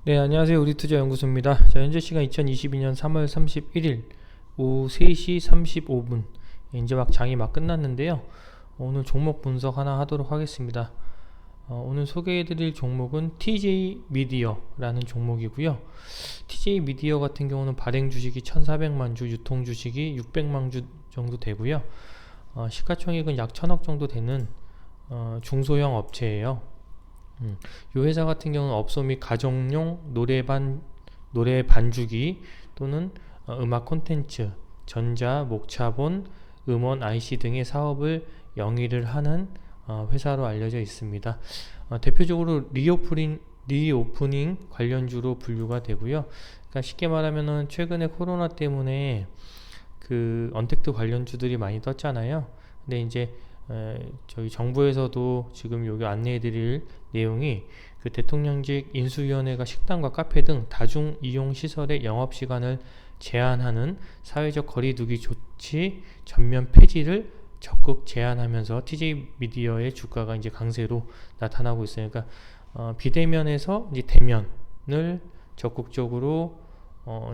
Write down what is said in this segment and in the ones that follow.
네, 안녕하세요. 우리투자연구소입니다. 자, 현재 시간 2022년 3월 31일 오후 3시 35분. 이제 막 장이 막 끝났는데요. 오늘 종목 분석 하나 하도록 하겠습니다. 오늘 소개해드릴 종목은 TJ 미디어라는 종목이고요. TJ 미디어 같은 경우는 발행 주식이 1,400만 주, 유통 주식이 600만 주 정도 되고요. 시가총액은 약 1,000억 정도 되는 중소형 업체예요. 이 회사 같은 경우는 업소 및 가정용 노래 반주기 또는 음악 콘텐츠, 전자, 목차본, 음원, IC 등의 사업을 영위를 하는 회사로 알려져 있습니다. 대표적으로 리오프닝 관련주로 분류가 되고요. 그러니까 쉽게 말하면은 최근에 코로나 때문에 그 언택트 관련주들이 많이 떴잖아요. 근데 이제 저희 정부에서도 지금 여기 안내해드릴 내용이 그 대통령직 인수위원회가 식당과 카페 등 다중 이용 시설의 영업 시간을 제한하는 사회적 거리두기 조치 전면 폐지를 적극 제한하면서 TJ 미디어의 주가가 이제 강세로 나타나고 있어요. 그러니까 비대면에서 이제 대면을 적극적으로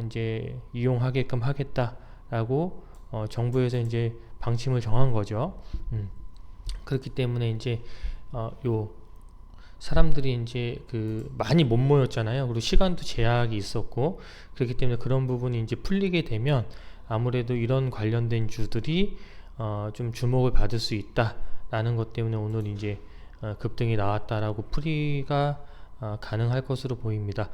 이제 이용하게끔 하겠다라고 정부에서 이제 방침을 정한 거죠. 그렇기 때문에 이제 요 사람들이 이제 그 많이 못 모였잖아요. 그리고 시간도 제약이 있었고 그렇기 때문에 그런 부분이 이제 풀리게 되면 아무래도 이런 관련된 주들이 좀 주목을 받을 수 있다라는 것 때문에 오늘 이제 급등이 나왔다라고 풀이가 가능할 것으로 보입니다.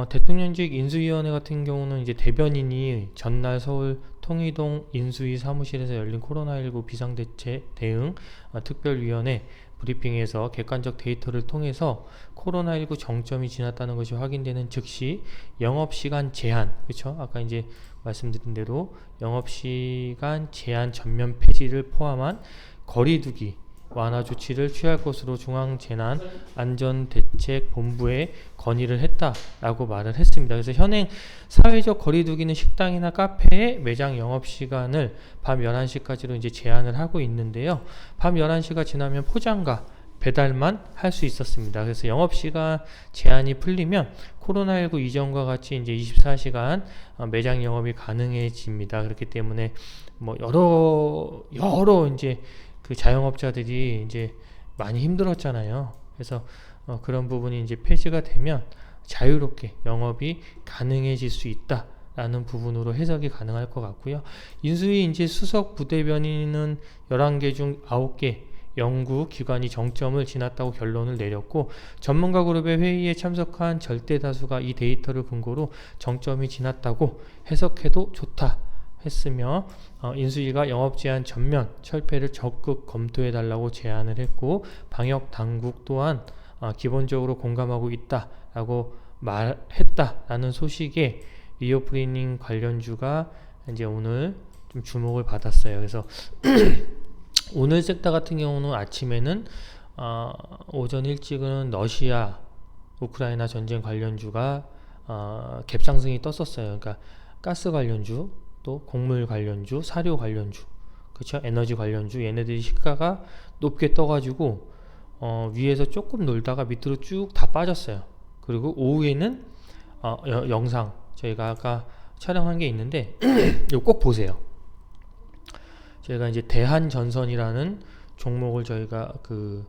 대통령직 인수위원회 같은 경우는 이제 대변인이 전날 서울 통이동 인수위 사무실에서 열린 코로나19 비상대책 대응 특별위원회 브리핑에서 객관적 데이터를 통해서 코로나19 정점이 지났다는 것이 확인되는 즉시 영업시간 제한, 그렇죠? 아까 이제 말씀드린 대로 영업시간 제한 전면 폐지를 포함한 거리두기 완화 조치를 취할 것으로 중앙재난안전대책본부에 건의를 했다라고 말을 했습니다. 그래서 현행 사회적 거리두기는 식당이나 카페의 매장 영업시간을 밤 11시까지로 이제 제한을 하고 있는데요. 밤 11시가 지나면 포장과 배달만 할 수 있었습니다. 그래서 영업시간 제한이 풀리면 코로나19 이전과 같이 이제 24시간 매장 영업이 가능해집니다. 그렇기 때문에 뭐 여러 이제 그 자영업자들이 이제 많이 힘들었잖아요. 그래서 그런 부분이 이제 폐지가 되면 자유롭게 영업이 가능해질 수 있다라는 부분으로 해석이 가능할 것 같고요. 인수위 이제 수석 부대변인은 11개 중 9개 연구 기관이 정점을 지났다고 결론을 내렸고 전문가 그룹의 회의에 참석한 절대 다수가 이 데이터를 근거로 정점이 지났다고 해석해도 좋다 했으며 인수위가 영업제한 전면 철폐를 적극 검토해달라고 제안을 했고 방역 당국 또한 기본적으로 공감하고 있다라고 말했다라는 소식에 리오프닝 관련주가 이제 오늘 좀 주목을 받았어요. 그래서 오늘 섹터 같은 경우는 아침에는 오전 일찍은 러시아 우크라이나 전쟁 관련주가 갭상승이 떴었어요. 그러니까 가스 관련주 또 곡물 관련주, 사료 관련주, 그렇죠? 에너지 관련주 얘네들이 시가가 높게 떠가지고 위에서 조금 놀다가 밑으로 쭉 다 빠졌어요. 그리고 오후에는 영상 저희가 아까 촬영한 게 있는데 이거 꼭 보세요. 저희가 이제 대한전선이라는 종목을 저희가 그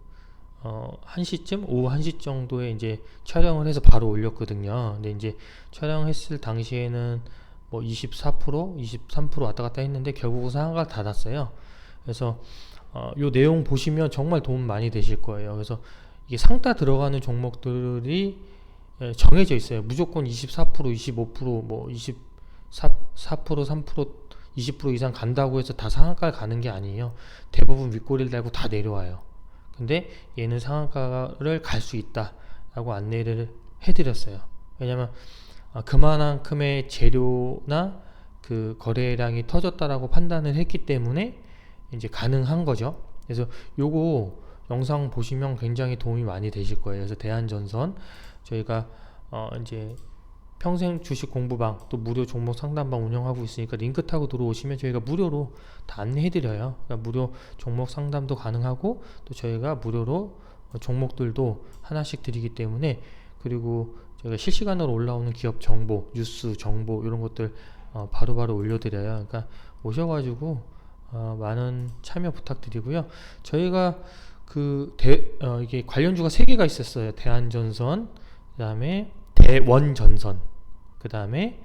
1시쯤 오후 1시 정도에 이제 촬영을 해서 바로 올렸거든요. 근데 이제 촬영했을 당시에는 뭐 24%, 23% 왔다 갔다 했는데 결국은 상한가를 닫았어요. 그래서 요 내용 보시면 정말 도움 많이 되실 거예요. 그래서 이게 상따 들어가는 종목들이 정해져 있어요. 무조건 24%, 25%, 뭐 24%, 3%, 20% 이상 간다고 해서 다 상한가를 가는 게 아니에요. 대부분 윗꼬리를 달고 다 내려와요. 근데 얘는 상한가를 갈 수 있다라고 안내를 해드렸어요. 왜냐면 그만큼의 재료나 그 거래량이 터졌다라고 판단을 했기 때문에 이제 가능한 거죠. 그래서 요거 영상 보시면 굉장히 도움이 많이 되실 거예요. 그래서 대한전선 저희가 이제 평생 주식 공부방 또 무료 종목 상담방 운영하고 있으니까 링크 타고 들어오시면 저희가 무료로 다 안내해드려요. 그러니까 무료 종목 상담도 가능하고 또 저희가 무료로 종목들도 하나씩 드리기 때문에 그리고 저희가 실시간으로 올라오는 기업 정보, 뉴스 정보 이런 것들 바로바로 올려드려요. 그러니까 오셔가지고 많은 참여 부탁드리고요. 저희가 이게 관련주가 3개가 있었어요. 대한전선, 그 다음에 대원전선, 그 다음에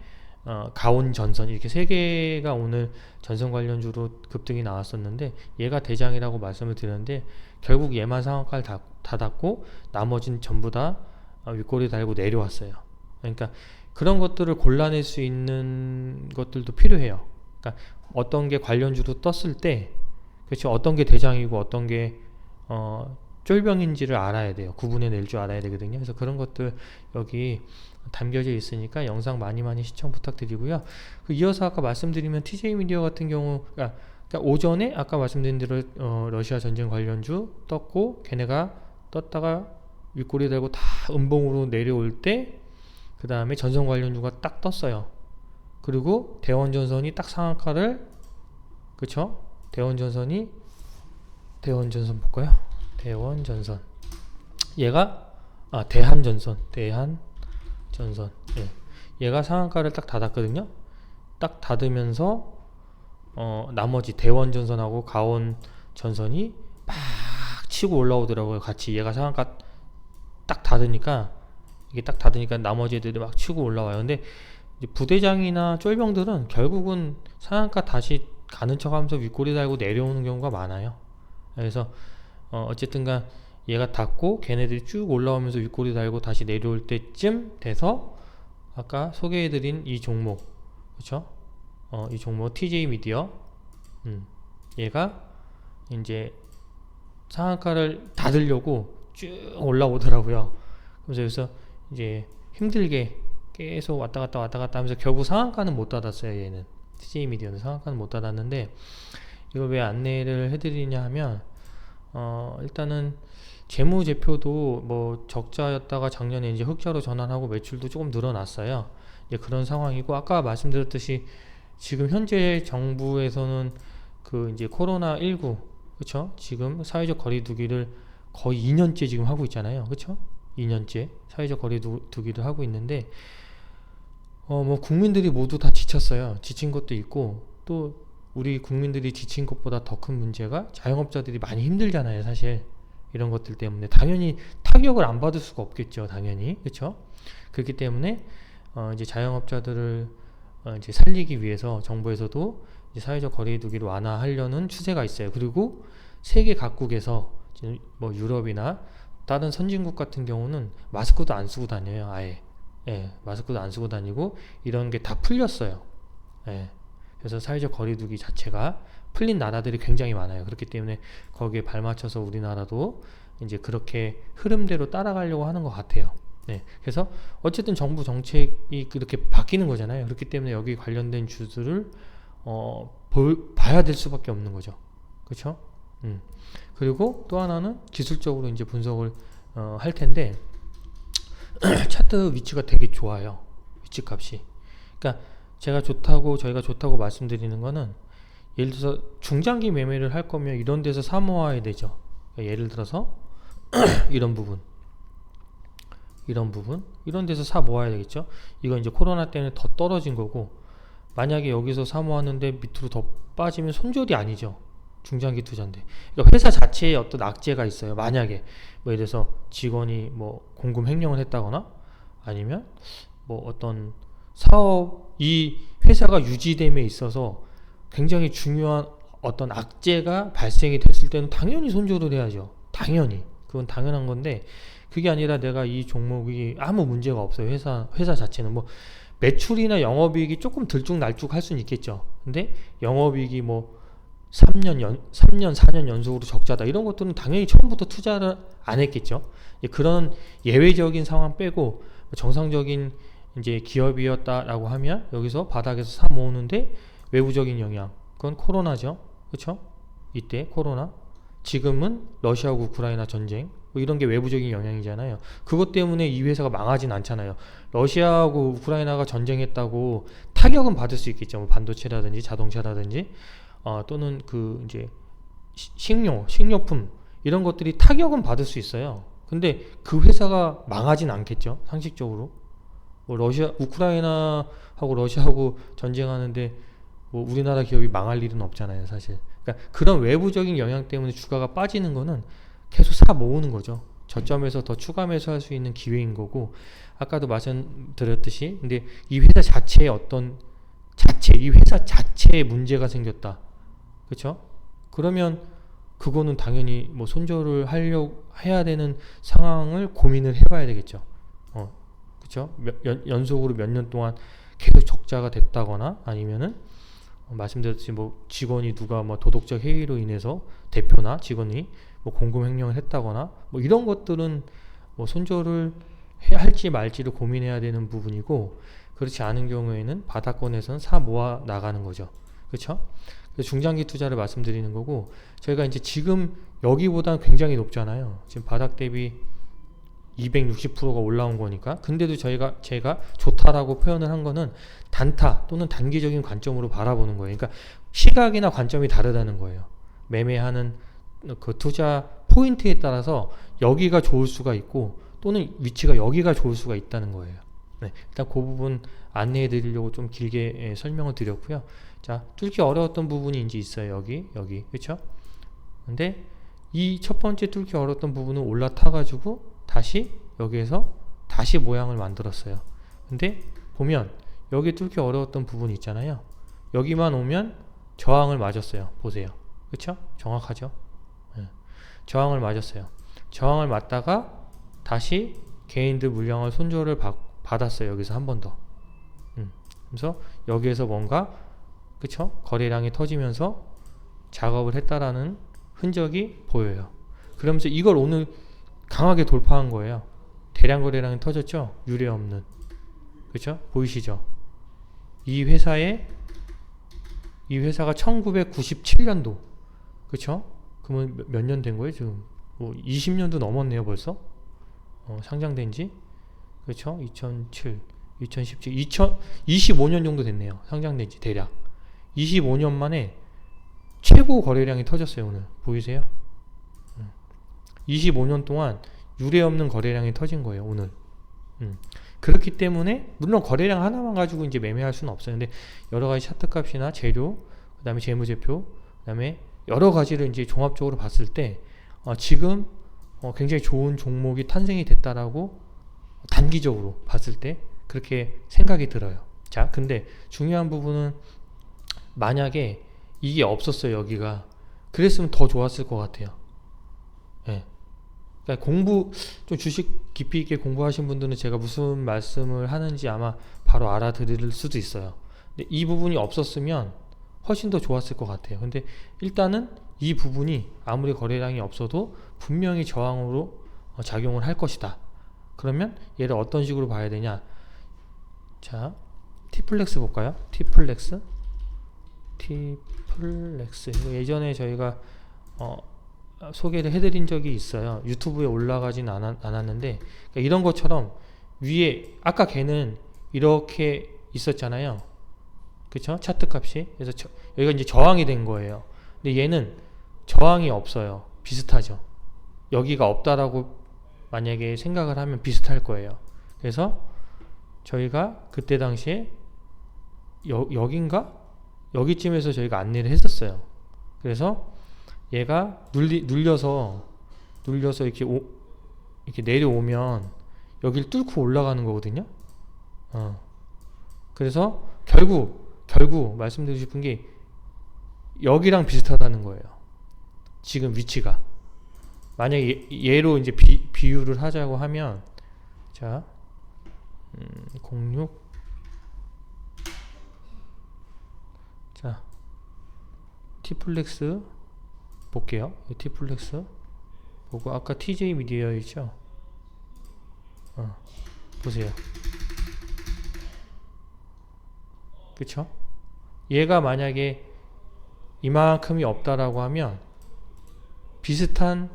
가온전선, 이렇게 3개가 오늘 전선 관련주로 급등이 나왔었는데, 얘가 대장이라고 말씀을 드렸는데 결국 얘만 상한가를 닫았고 나머지는 전부 다 윗꼬리 달고 내려왔어요. 그러니까 그런 것들을 골라낼 수 있는 것들도 필요해요. 그러니까 어떤 게 관련주로 떴을 때, 그렇죠, 어떤 게 대장이고 어떤 게 쫄병인지를 알아야 돼요. 구분해 낼 줄 알아야 되거든요. 그래서 그런 것들 여기 담겨져 있으니까 영상 많이 시청 부탁드리고요. 이어서 아까 말씀드리면 TJ 미디어 같은 경우, 그러니까 오전에 아까 말씀드린 대로 러시아 전쟁 관련주 떴고, 걔네가 떴다가 윗꼬리 달고 다 음봉으로 내려올 때, 그 다음에 전선 관련주가 딱 떴어요. 그리고 대원전선이 딱 상한가를, 그쵸? 대원전선 볼까요? 대원전선, 얘가 대한전선, 예. 얘가 상한가를 딱 닫았거든요. 딱 닫으면서 나머지 대원전선하고 가온전선이 막 치고 올라오더라고요. 같이 얘가 상한가 딱 닫으니까, 이게 딱 닫으니까 나머지 애들이 막 치고 올라와요. 근데 이제 부대장이나 쫄병들은 결국은 상한가 다시 가는 척하면서 윗꼬리 달고 내려오는 경우가 많아요. 그래서 어쨌든간 얘가 닫고 걔네들이 쭉 올라오면서 윗꼬리 달고 다시 내려올 때쯤 돼서 아까 소개해드린 이 종목, 그쵸? 이 종목 TJ 미디어, 얘가 이제 상한가를 닫으려고 쭉 올라오더라고요. 그래서 여기서 이제 힘들게 계속 왔다 갔다 하면서 결국 상한가는 못 닫았어요. 얘는 TJ 미디어는 상한가는 못 닫았는데, 이걸 왜 안내를 해드리냐 하면 일단은 재무제표도 뭐 적자였다가 작년에 이제 흑자로 전환하고 매출도 조금 늘어났어요. 이제 그런 상황이고, 아까 말씀드렸듯이 지금 현재 정부에서는 이제 코로나19, 그쵸? 지금 사회적 거리두기를 거의 2년째 지금 하고 있잖아요. 그쵸? 2년째 사회적 거리두기를 하고 있는데, 뭐 국민들이 모두 다 지쳤어요. 지친 것도 있고, 또 우리 국민들이 지친 것보다 더 큰 문제가 자영업자들이 많이 힘들잖아요. 사실 이런 것들 때문에 당연히 타격을 안 받을 수가 없겠죠. 당연히, 그렇죠? 그렇기 때문에 이제 자영업자들을 이제 살리기 위해서 정부에서도 이제 사회적 거리두기를 완화하려는 추세가 있어요. 그리고 세계 각국에서 뭐 유럽이나 다른 선진국 같은 경우는 마스크도 안 쓰고 다녀요. 아예. 예, 마스크도 안 쓰고 다니고 이런 게 다 풀렸어요. 예. 그래서 사회적 거리두기 자체가 풀린 나라들이 굉장히 많아요. 그렇기 때문에 거기에 발맞춰서 우리나라도 이제 그렇게 흐름대로 따라가려고 하는 것 같아요. 네. 그래서 어쨌든 정부 정책이 그렇게 바뀌는 거잖아요. 그렇기 때문에 여기 관련된 주들을 봐야 될 수밖에 없는 거죠. 그렇죠? 그리고 또 하나는 기술적으로 이제 분석을 할 텐데, 차트 위치가 되게 좋아요. 위치 값이. 그러니까 저희가 좋다고 말씀드리는 거는, 예를 들어서 중장기 매매를 할 거면 이런 데서 사 모아야 되죠. 그러니까 예를 들어서 이런 부분 이런 데서 사 모아야 되겠죠. 이건 이제 코로나 때문에 더 떨어진 거고, 만약에 여기서 사 모았는데 밑으로 더 빠지면 손절이 아니죠. 중장기 투자인데. 그러니까 회사 자체에 어떤 악재가 있어요. 만약에 뭐 예를 들어서 직원이 뭐 공금 횡령을 했다거나, 아니면 뭐 어떤 이 회사가 유지됨에 있어서 굉장히 중요한 어떤 악재가 발생이 됐을 때는 당연히 손절을 해야죠. 당연히. 그건 당연한 건데, 그게 아니라 내가 이 종목이 아무 문제가 없어요. 회사 자체는 뭐 매출이나 영업이익이 조금 들쭉날쭉 할 수는 있겠죠. 근데 영업이익이 뭐 3년, 4년 연속으로 적자다, 이런 것들은 당연히 처음부터 투자를 안 했겠죠. 그런 예외적인 상황 빼고 정상적인 이제 기업이었다라고 하면 여기서 바닥에서 사 모으는데 외부적인 영향, 그건 코로나죠. 그렇죠? 이때 코로나, 지금은 러시아하고 우크라이나 전쟁, 뭐 이런 게 외부적인 영향이잖아요. 그것 때문에 이 회사가 망하진 않잖아요. 러시아하고 우크라이나가 전쟁했다고 타격은 받을 수 있겠죠. 뭐 반도체라든지 자동차라든지 또는 이제 식료품 이런 것들이 타격은 받을 수 있어요. 근데 그 회사가 망하진 않겠죠. 상식적으로. 뭐 우크라이나하고 러시아하고 전쟁하는데 뭐 우리나라 기업이 망할 일은 없잖아요, 사실. 그러니까 그런 외부적인 영향 때문에 주가가 빠지는 거는 계속 사 모으는 거죠. 저점에서 더 추가 매수할 수 있는 기회인 거고, 아까도 말씀드렸듯이, 근데 이 회사 자체에 이 회사 자체에 문제가 생겼다. 그렇죠? 그러면 그거는 당연히 뭐 손절을 해야 되는 상황을 고민을 해봐야 되겠죠. 그렇죠? 연속으로 몇 년 동안 계속 적자가 됐다거나 아니면은 말씀드렸듯이 뭐 직원이 누가 뭐 도덕적 해이로 인해서 대표나 직원이 뭐 공금 횡령을 했다거나 뭐 이런 것들은 뭐 손절을 할지 말지를 고민해야 되는 부분이고, 그렇지 않은 경우에는 바닥권에서는 사 모아 나가는 거죠. 그렇죠? 중장기 투자를 말씀드리는 거고, 저희가 이제 지금 여기보다는 굉장히 높잖아요. 지금 바닥 대비 260%가 올라온 거니까. 근데도 제가 좋다라고 표현을 한 거는 단타 또는 단기적인 관점으로 바라보는 거예요. 그러니까 시각이나 관점이 다르다는 거예요. 매매하는 그 투자 포인트에 따라서 여기가 좋을 수가 있고 또는 위치가 여기가 좋을 수가 있다는 거예요. 네, 일단 그 부분 안내해 드리려고 좀 길게 설명을 드렸고요. 자, 뚫기 어려웠던 부분이 이제 있어요. 여기 그렇죠? 근데 이 첫 번째 뚫기 어려웠던 부분은 올라타 가지고 다시 여기에서 다시 모양을 만들었어요. 근데 보면 여기 뚫기 어려웠던 부분이 있잖아요. 여기만 오면 저항을 맞았어요. 보세요. 그렇죠? 정확하죠? 네. 저항을 맞았어요. 저항을 맞다가 다시 개인들 물량을 손절을 받았어요. 여기서 한 번 더. 그래서 여기에서 뭔가 그쵸? 거래량이 터지면서 작업을 했다라는 흔적이 보여요. 그러면서 이걸 오늘 강하게 돌파한 거예요. 대량 거래량이 터졌죠? 유례 없는. 그쵸? 보이시죠? 이 회사가 1997년도. 그쵸? 그러면 몇 년 된 거예요? 지금 뭐 20년도 넘었네요, 벌써. 상장된 지. 그쵸? 2007, 2017, 25년 정도 됐네요. 상장된 지 대략. 25년 만에 최고 거래량이 터졌어요, 오늘. 보이세요? 25년 동안 유례없는 거래량이 터진 거예요, 오늘. 그렇기 때문에 물론 거래량 하나만 가지고 이제 매매할 수는 없어요. 근데 여러 가지 차트 값이나 재료, 그다음에 재무제표, 그다음에 여러 가지를 이제 종합적으로 봤을 때 지금 굉장히 좋은 종목이 탄생이 됐다라고 단기적으로 봤을 때 그렇게 생각이 들어요. 자, 근데 중요한 부분은 만약에 이게 없었어요, 여기가. 그랬으면 더 좋았을 것 같아요. 예. 그러니까 좀 주식 깊이 있게 공부하신 분들은 제가 무슨 말씀을 하는지 아마 바로 알아들을 수도 있어요. 근데 이 부분이 없었으면 훨씬 더 좋았을 것 같아요. 근데 일단은 이 부분이 아무리 거래량이 없어도 분명히 저항으로 작용을 할 것이다. 그러면 얘를 어떤 식으로 봐야 되냐? 자, T플렉스 볼까요? T플렉스. 이거 예전에 저희가 소개를 해드린 적이 있어요. 유튜브에 올라가진 않았는데, 그러니까 이런 것처럼 위에 아까 걔는 이렇게 있었잖아요. 그쵸? 차트 값이. 그래서 여기가 이제 저항이 된 거예요. 근데 얘는 저항이 없어요. 비슷하죠. 여기가 없다라고 만약에 생각을 하면 비슷할 거예요. 그래서 저희가 그때 당시에 여긴가? 여기쯤에서 저희가 안내를 했었어요. 그래서 얘가 눌려서 이렇게 내려오면 여기를 뚫고 올라가는 거거든요. 그래서 결국 말씀드리고 싶은 게 여기랑 비슷하다는 거예요. 지금 위치가. 만약에 얘로 이제 비유를 하자고 하면, 자, 06. 자, T플렉스 볼게요. T플렉스 보고 아까 TJ 미디어 있죠? 보세요. 그쵸? 얘가 만약에 이만큼이 없다라고 하면 비슷한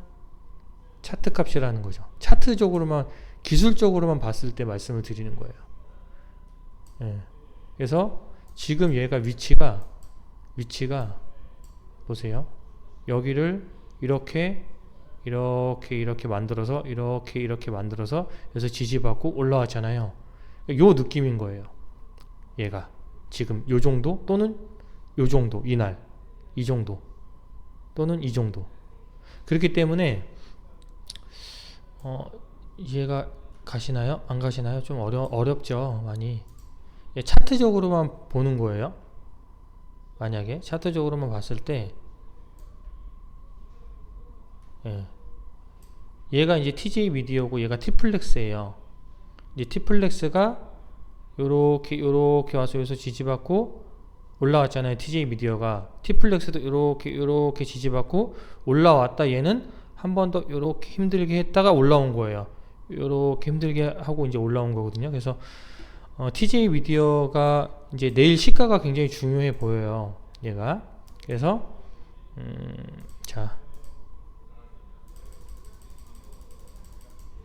차트 값이라는 거죠. 차트적으로만, 기술적으로만 봤을 때 말씀을 드리는 거예요. 예. 그래서 지금 얘가 위치가 보세요. 여기를 이렇게 만들어서 이렇게 만들어서 여기서 지지받고 올라왔잖아요. 요 느낌인 거예요. 얘가 지금 요 정도 또는 요 정도, 이날 이 정도 또는 이 정도. 그렇기 때문에 이해가 가시나요? 안 가시나요? 좀 어렵죠, 많이. 예, 차트적으로만 보는 거예요. 만약에 차트적으로만 봤을 때, 예, 얘가 이제 TJ 미디어고 얘가 T플렉스예요. 이제 T플렉스가 요렇게 와서 여기서 지지받고 올라왔잖아요. TJ 미디어가. T플렉스도 요렇게 지지받고 올라왔다. 얘는 한 번 더 요렇게 힘들게 했다가 올라온 거예요. 요렇게 힘들게 하고 이제 올라온 거거든요. 그래서 TJ 미디어가 이제 내일 시가가 굉장히 중요해 보여요. 얘가. 그래서 자,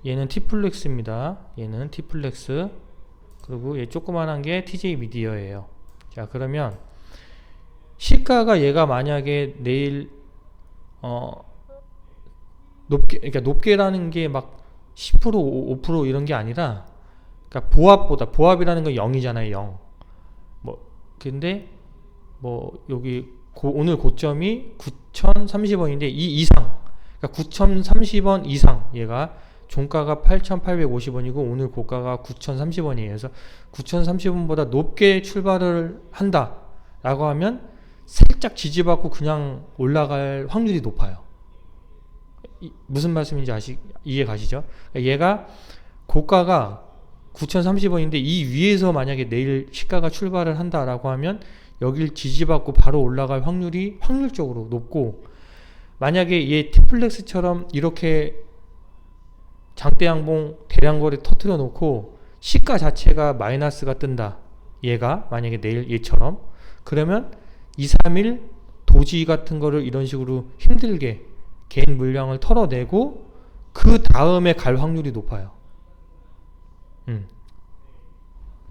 얘는 T플렉스입니다. 얘는 T플렉스. 그리고 얘 조그만한 게 TJ 미디어예요. 자, 그러면 시가가 얘가 만약에 내일 그러니까 높게라는 게 막 10% 5% 이런 게 아니라, 그러니까 보합이라는 건 0이잖아요. 0. 근데 여기 오늘 고점이 9,030원인데 이 이상, 그러니까 9,030원 이상, 얘가 종가가 8,850원이고 오늘 고가가 9,030원이에요. 그래서 9,030원보다 높게 출발을 한다 라고 하면 살짝 지지받고 그냥 올라갈 확률이 높아요. 무슨 말씀인지 이해 가시죠? 얘가 고가가 9,030원인데 이 위에서 만약에 내일 시가가 출발을 한다라고 하면 여길 지지받고 바로 올라갈 확률이 확률적으로 높고, 만약에 얘 T플렉스처럼 이렇게 장대양봉 대량거래 터트려 놓고 시가 자체가 마이너스가 뜬다, 얘가 만약에 내일 얘처럼, 그러면 2, 3일 도지 같은 거를 이런 식으로 힘들게 개인 물량을 털어내고 그 다음에 갈 확률이 높아요.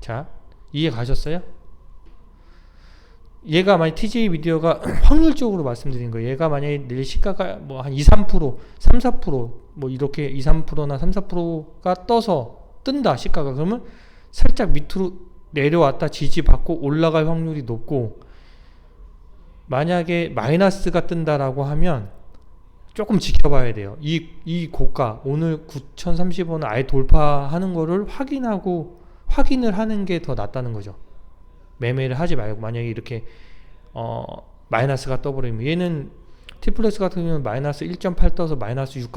자, 이해 가셨어요? 얘가 만약 TJ 미디어가 확률적으로 말씀드린 거예요. 얘가 만약에 내일 시가가 뭐 한 2, 3%, 3, 4% 뭐 이렇게 2, 3%나 3, 4%가 뜬다 시가가, 그러면 살짝 밑으로 내려왔다 지지받고 올라갈 확률이 높고, 만약에 마이너스가 뜬다라고 하면 조금 지켜봐야 돼요. 이 고가 오늘 9,030원을 아예 돌파하는 거를 확인을 하는 게 더 낫다는 거죠. 매매를 하지 말고, 만약에 이렇게 마이너스가 떠버리면, 얘는 T플렉스 같은 경우는 마이너스 1.8 떠서 마이너스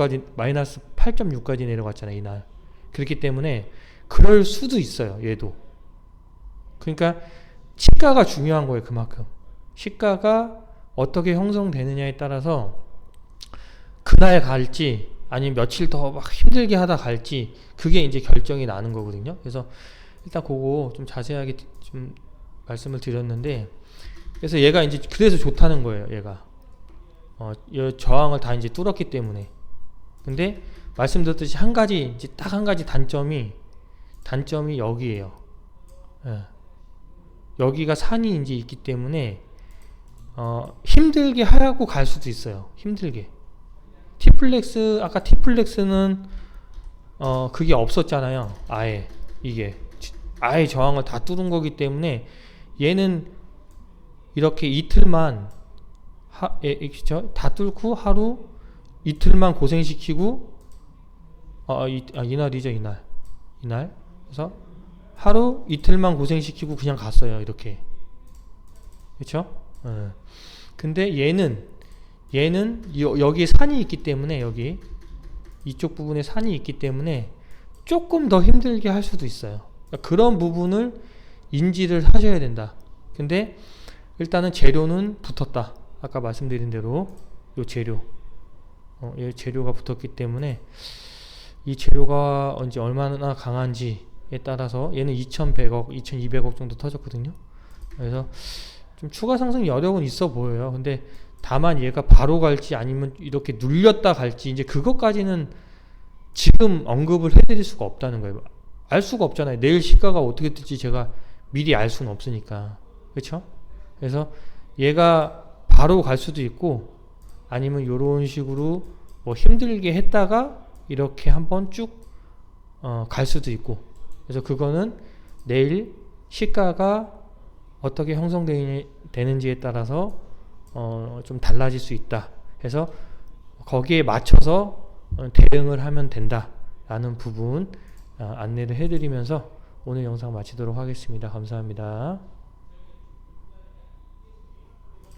8.6까지 내려갔잖아요, 이날. 그렇기 때문에 그럴 수도 있어요, 얘도. 그러니까 시가가 중요한 거예요. 그만큼 시가가 어떻게 형성되느냐에 따라서 그날 갈지 아니면 며칠 더 막 힘들게 하다 갈지, 그게 이제 결정이 나는 거거든요. 그래서 일단 그거 좀 자세하게 좀 말씀을 드렸는데, 그래서 얘가 이제 그래서 좋다는 거예요. 얘가 저항을 다 이제 뚫었기 때문에. 근데 말씀드렸듯이 이제 딱 한 가지 단점이 여기에요. 예. 여기가 산이 이제 있기 때문에 힘들게 하라고 갈 수도 있어요. 힘들게. 아까 T플렉스는 그게 없었잖아요. 이게 아예 저항을 다 뚫은 거기 때문에 얘는 이렇게 이틀만 다 뚫고 하루 이틀만 고생시키고, 이날이죠, 이날. 그래서 하루 이틀만 고생시키고 그냥 갔어요, 이렇게. 그렇죠? 근데 얘는 여기에 산이 있기 때문에, 여기 이쪽 부분에 산이 있기 때문에 조금 더 힘들게 할 수도 있어요. 그러니까 그런 부분을 인지를 하셔야 된다. 근데 일단은 재료는 붙었다. 아까 말씀드린 대로 요 재료, 이 재료가 붙었기 때문에 이 재료가 언제 얼마나 강한지에 따라서 얘는 2,100억, 2,200억 정도 터졌거든요. 그래서 좀 추가 상승 여력은 있어 보여요. 근데 다만 얘가 바로 갈지 아니면 이렇게 눌렸다 갈지, 이제 그것까지는 지금 언급을 해드릴 수가 없다는 거예요. 알 수가 없잖아요. 내일 시가가 어떻게 뜰지 제가 미리 알 수는 없으니까. 그렇죠? 그래서 얘가 바로 갈 수도 있고, 아니면 이런 식으로 뭐 힘들게 했다가 이렇게 한번 쭉 갈 수도 있고. 그래서 그거는 내일 시가가 어떻게 형성되는지에 따라서 좀 달라질 수 있다 해서 거기에 맞춰서 대응을 하면 된다 라는 부분 안내를 해드리면서 오늘 영상 마치도록 하겠습니다. 감사합니다.